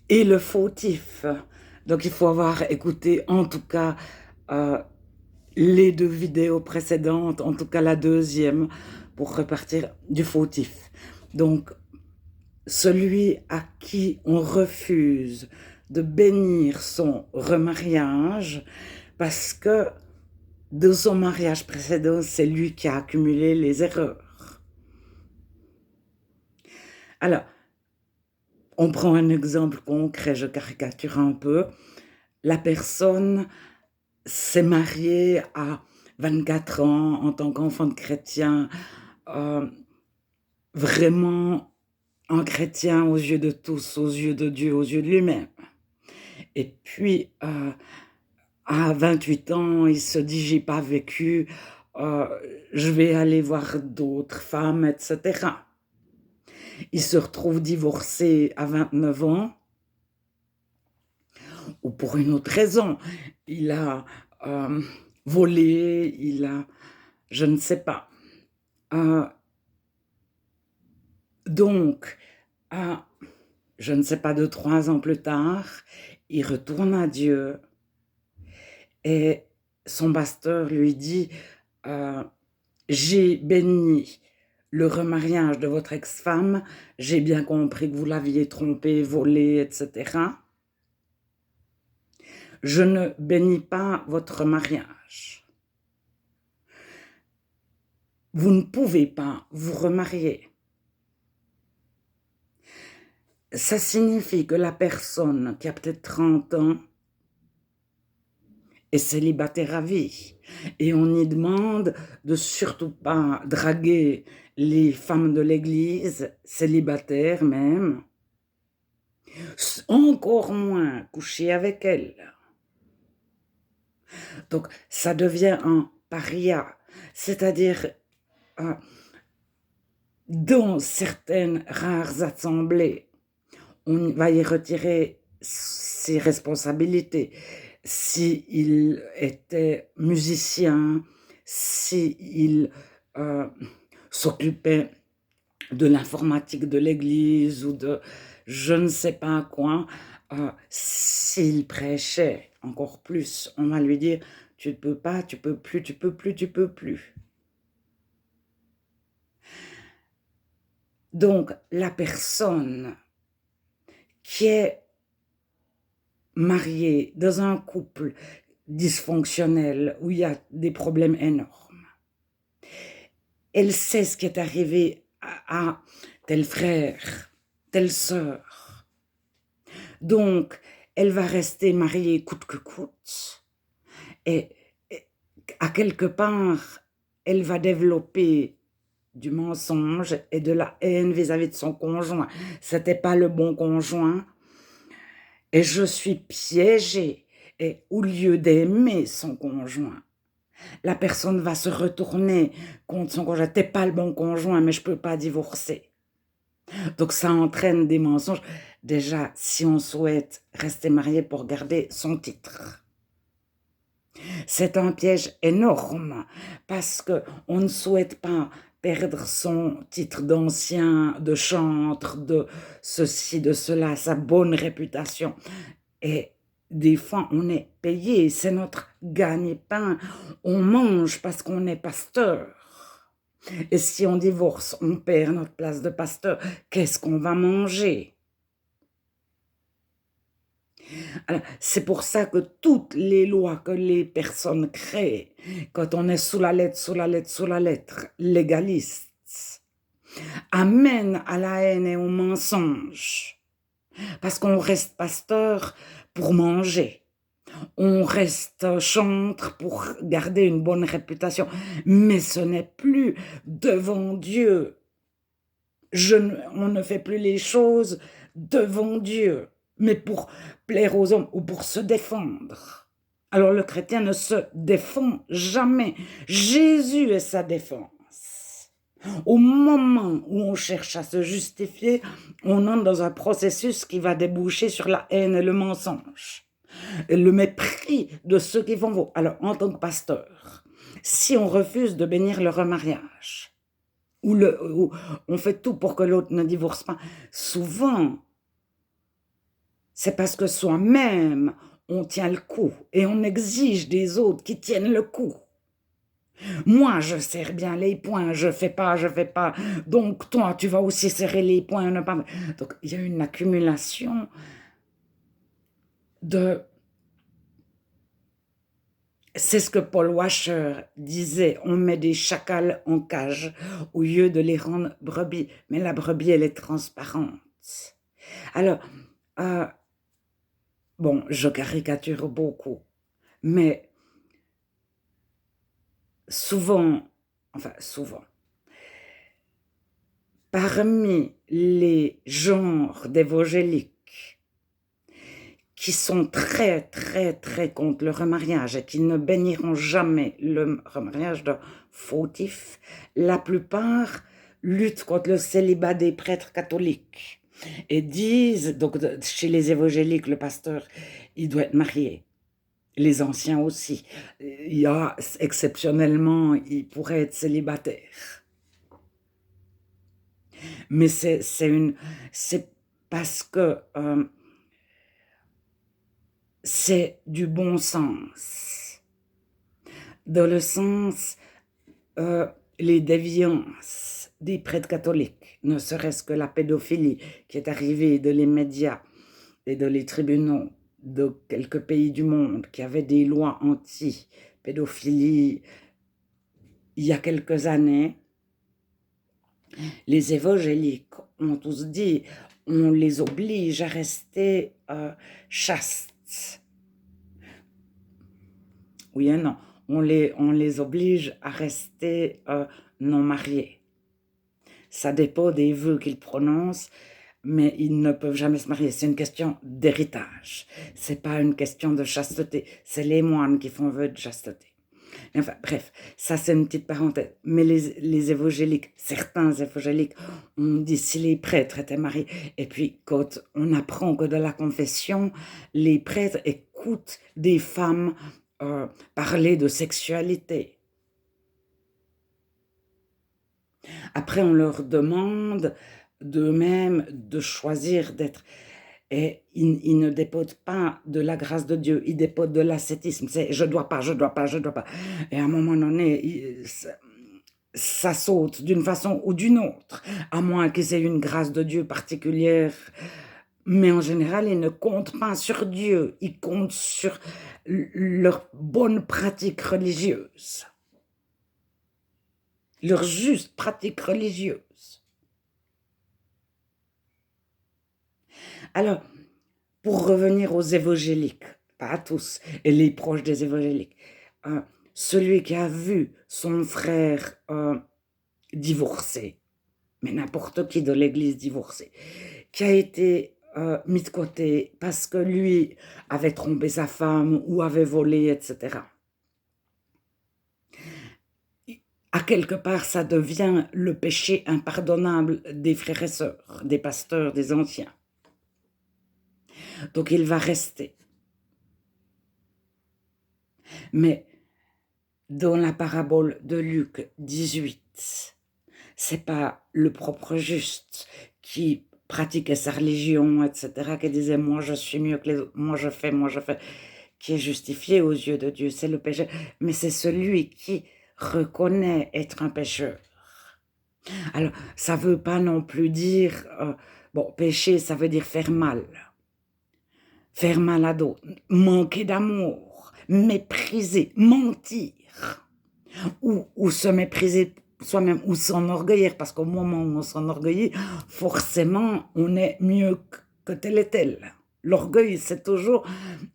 et le fautif. Donc il faut avoir écouté en tout cas euh, les deux vidéos précédentes, en tout cas la deuxième, pour repartir du fautif. Donc celui à qui on refuse de bénir son remariage parce que de son mariage précédent, c'est lui qui a accumulé les erreurs. Alors, on prend un exemple concret, je caricature un peu. La personne s'est mariée à 24 ans en tant qu'enfant de chrétien, euh, vraiment un chrétien aux yeux de tous, aux yeux de Dieu, aux yeux de lui-même. Et puis, à 28 ans, il se dit, j'ai pas vécu, euh, je vais aller voir d'autres femmes, etc. Il se retrouve divorcé à 29 ans, ou pour une autre raison. Il a volé, il a, je ne sais pas. Euh, donc, je ne sais pas, 2, 3 ans plus tard, il retourne à Dieu et son pasteur lui dit, j'ai béni le remariage de votre ex-femme, j'ai bien compris que vous l'aviez trompé, volé, etc. Je ne bénis pas votre mariage. Vous ne pouvez pas vous remarier. Ça signifie que la personne qui a peut-être 30 ans est célibataire à vie. Et on y demande de surtout pas draguer les femmes de l'église, célibataires même, encore moins coucher avec elles. Donc ça devient un paria, c'est-à-dire dans certaines rares assemblées, on va y retirer ses responsabilités. S'il était musicien, s'il s'occupait de l'informatique de l'église ou de je ne sais pas quoi, s'il prêchait encore plus, on va lui dire tu ne peux pas, tu peux plus, tu peux plus, tu peux plus. Donc la personne qui est mariée dans un couple dysfonctionnel où il y a des problèmes énormes, elle sait ce qui est arrivé à tel frère, telle sœur. Donc, elle va rester mariée coûte que coûte. Et à quelque part, elle va développer du mensonge et de la haine vis-à-vis de son conjoint. C'était pas le bon conjoint. Et je suis piégée. Et au lieu d'aimer son conjoint, la personne va se retourner contre son conjoint. T'es pas le bon conjoint, mais je peux pas divorcer. Donc ça entraîne des mensonges. Déjà, si on souhaite rester marié pour garder son titre, c'est un piège énorme parce qu'on ne souhaite pas perdre son titre d'ancien, de chantre, de ceci, de cela, sa bonne réputation. Et des fois, on est payé, c'est notre gagne-pain. On mange parce qu'on est pasteur. Et si on divorce, on perd notre place de pasteur. Qu'est-ce qu'on va manger? Alors, c'est pour ça que toutes les lois que les personnes créent, quand on est sous la lettre, légaliste, amènent à la haine et au mensonge. Parce qu'on reste pasteur pour manger. On reste chantre pour garder une bonne réputation. Mais ce n'est plus devant Dieu. On ne fait plus les choses devant Dieu, mais pour plaire aux hommes ou pour se défendre. Alors le chrétien ne se défend jamais. Jésus est sa défense. Au moment où on cherche à se justifier, on entre dans un processus qui va déboucher sur la haine et le mensonge. Et le mépris de ceux qui vont vous. Alors en tant que pasteur, si on refuse de bénir le remariage, où on fait tout pour que l'autre ne divorce pas, souvent, c'est parce que soi-même, on tient le coup et on exige des autres qui tiennent le coup. Moi, je serre bien les poings, je fais pas, donc toi, tu vas aussi serrer les poings, ne pas... Donc, il y a une accumulation de... C'est ce que Paul Washer disait, on met des chacals en cage au lieu de les rendre brebis, mais la brebis, elle est transparente. Alors, euh, bon, je caricature beaucoup, mais souvent, parmi les genres d'évangéliques qui sont très, très, très contre le remariage et qui ne béniront jamais le remariage de fautif, la plupart luttent contre le célibat des prêtres catholiques et disent, donc chez les évangéliques, le pasteur, il doit être marié. Les anciens aussi. Il y a, exceptionnellement, il pourrait être célibataire. Mais c'est parce que c'est du bon sens. Dans le sens, les déviances des prêtres catholiques, ne serait-ce que la pédophilie qui est arrivée dans les médias et dans les tribunaux de quelques pays du monde qui avaient des lois anti-pédophilie il y a quelques années, les évangéliques ont tous dit on les oblige à rester chastes. Oui et non. On les oblige à rester non mariés. Ça dépend des vœux qu'ils prononcent, mais ils ne peuvent jamais se marier. C'est une question d'héritage. C'est pas une question de chasteté. C'est les moines qui font vœu de chasteté. Enfin, bref, ça c'est une petite parenthèse. Mais les évangéliques, certains évangéliques, on dit si les prêtres étaient mariés. Et puis, quand on apprend que dans la confession, les prêtres écoutent des femmes parler de sexualité. Après, on leur demande d'eux-mêmes de choisir d'être... Et ils ne dépendent pas de la grâce de Dieu, ils dépendent de l'ascétisme. C'est je dois pas. Et à un moment donné, ça saute d'une façon ou d'une autre, à moins qu'ils aient une grâce de Dieu particulière. Mais en général, ils ne comptent pas sur Dieu, ils comptent sur leur bonne pratique religieuse, leur juste pratique religieuse. Alors, pour revenir aux évangéliques, pas à tous, et les proches des évangéliques, celui qui a vu son frère divorcé, mais n'importe qui de l'église divorcé, qui a été mis de côté parce que lui avait trompé sa femme ou avait volé, etc. À quelque part, ça devient le péché impardonnable des frères et sœurs, des pasteurs, des anciens. Donc il va rester. Mais dans la parabole de Luc 18, c'est pas le propre juste qui pratiquait sa religion, etc., qui disait « moi je suis mieux que les autres, moi je fais », qui est justifié aux yeux de Dieu, c'est le péché. Mais c'est celui qui reconnaît être un pécheur. Alors, ça ne veut pas non plus dire... bon, pécher, ça veut dire faire mal. Faire mal à d'autres, manquer d'amour, mépriser, mentir. Ou se mépriser soi-même, ou s'enorgueillir, parce qu'au moment où on s'enorgueillit, forcément, on est mieux que tel et tel. L'orgueil, c'est toujours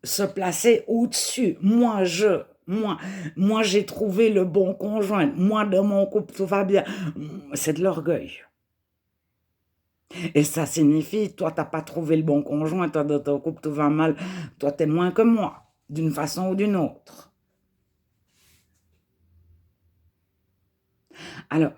se placer au-dessus. Moi, j'ai trouvé le bon conjoint. Moi, dans mon couple, tout va bien. C'est de l'orgueil. Et ça signifie, toi, t'as pas trouvé le bon conjoint, toi, dans ton couple, tout va mal. Toi, t'es moins que moi, d'une façon ou d'une autre. Alors,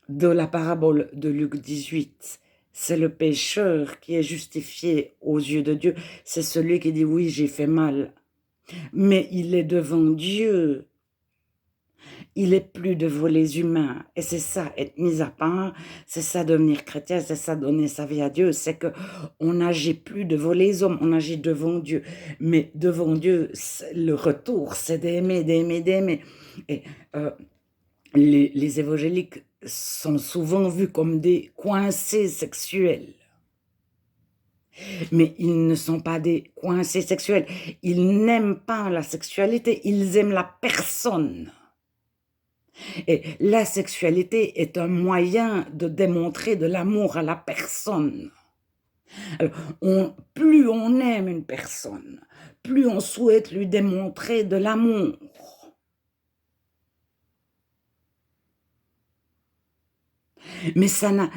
de la parabole de Luc 18, c'est le pécheur qui est justifié aux yeux de Dieu. C'est celui qui dit « oui, j'ai fait mal ». Mais il est devant Dieu. il est plus de vous les humains. Et c'est ça, être mis à part, c'est ça devenir chrétien, c'est ça donner sa vie à Dieu, c'est que on n'agit plus devant les hommes, on agit devant Dieu. Mais devant Dieu, le retour, c'est d'aimer, d'aimer, d'aimer. Et euh, les évangéliques sont souvent vus comme des coincés sexuels. Mais ils ne sont pas des coincés sexuels. Ils n'aiment pas la sexualité, ils aiment la personne. Et la sexualité est un moyen de démontrer de l'amour à la personne. Alors, plus on aime une personne, plus on souhaite lui démontrer de l'amour. Mais ça n'a,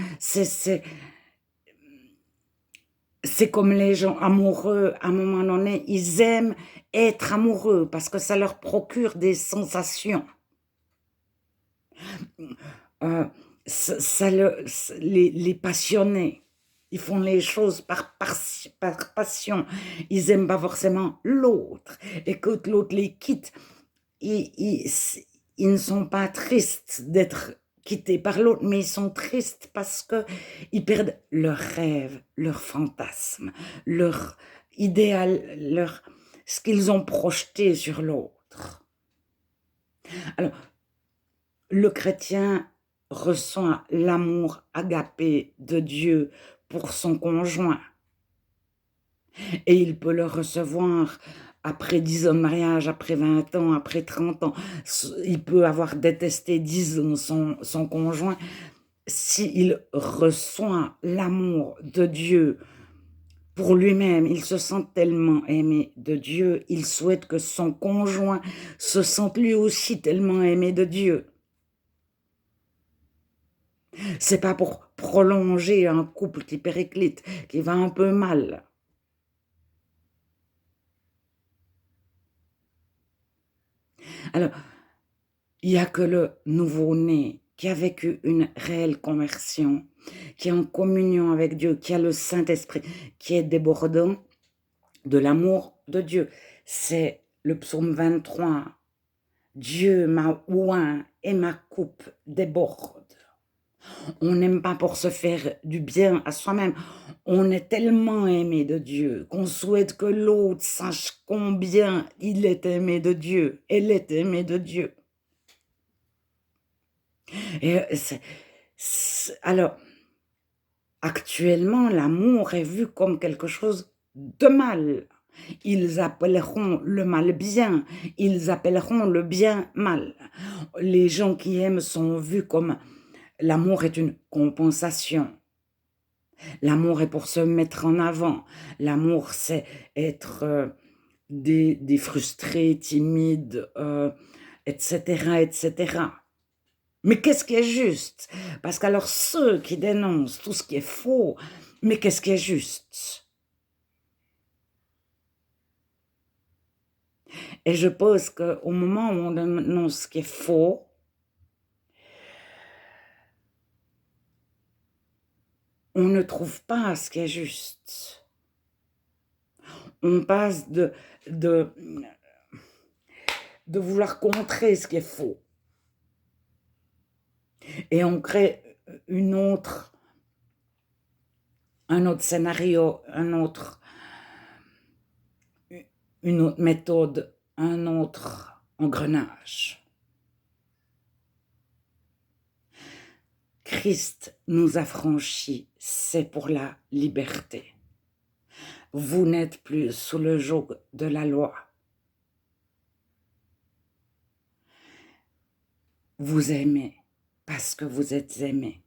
c'est comme les gens amoureux, à un moment donné, ils aiment être amoureux parce que ça leur procure des sensations. Euh, les passionnés, ils font les choses par passion. Ils n'aiment pas forcément l'autre. Et quand l'autre les quitte, ils ne sont pas tristes d'être quittés par l'autre, mais ils sont tristes parce qu'ils perdent leur rêve, leur fantasme, leur idéal, ce qu'ils ont projeté sur l'autre. Alors, le chrétien ressent l'amour agapé de Dieu pour son conjoint. Et il peut le recevoir après 10 ans de mariage, après 20 ans, après 30 ans. Il peut avoir détesté 10 ans son conjoint. S'il reçoit l'amour de Dieu pour lui-même, il se sent tellement aimé de Dieu, il souhaite que son conjoint se sente lui aussi tellement aimé de Dieu. C'est pas pour prolonger un couple qui périclite, qui va un peu mal. Alors, il n'y a que le nouveau-né qui a vécu une réelle conversion, qui est en communion avec Dieu, qui a le Saint-Esprit, qui est débordant de l'amour de Dieu. C'est le psaume 23. Dieu m'a oint et ma coupe déborde. On n'aime pas pour se faire du bien à soi-même. On est tellement aimé de Dieu qu'on souhaite que l'autre sache combien il est aimé de Dieu. Elle est aimée de Dieu. Et alors, actuellement, l'amour est vu comme quelque chose de mal. Ils appelleront le mal bien, ils appelleront le bien mal. Les gens qui aiment sont vus comme l'amour est une compensation. L'amour est pour se mettre en avant. L'amour, c'est être des frustrés, timides, etc., etc. Mais qu'est-ce qui est juste? Parce qu'alors ceux qui dénoncent tout ce qui est faux, mais qu'est-ce qui est juste? Et je pense qu'au moment où on dénonce ce qui est faux, on ne trouve pas ce qui est juste. On passe de vouloir contrer ce qui est faux. Et on crée un autre scénario, une autre méthode, un autre engrenage. Christ nous a franchis, c'est pour la liberté. Vous n'êtes plus sous le joug de la loi. Vous aimez parce que vous êtes aimé.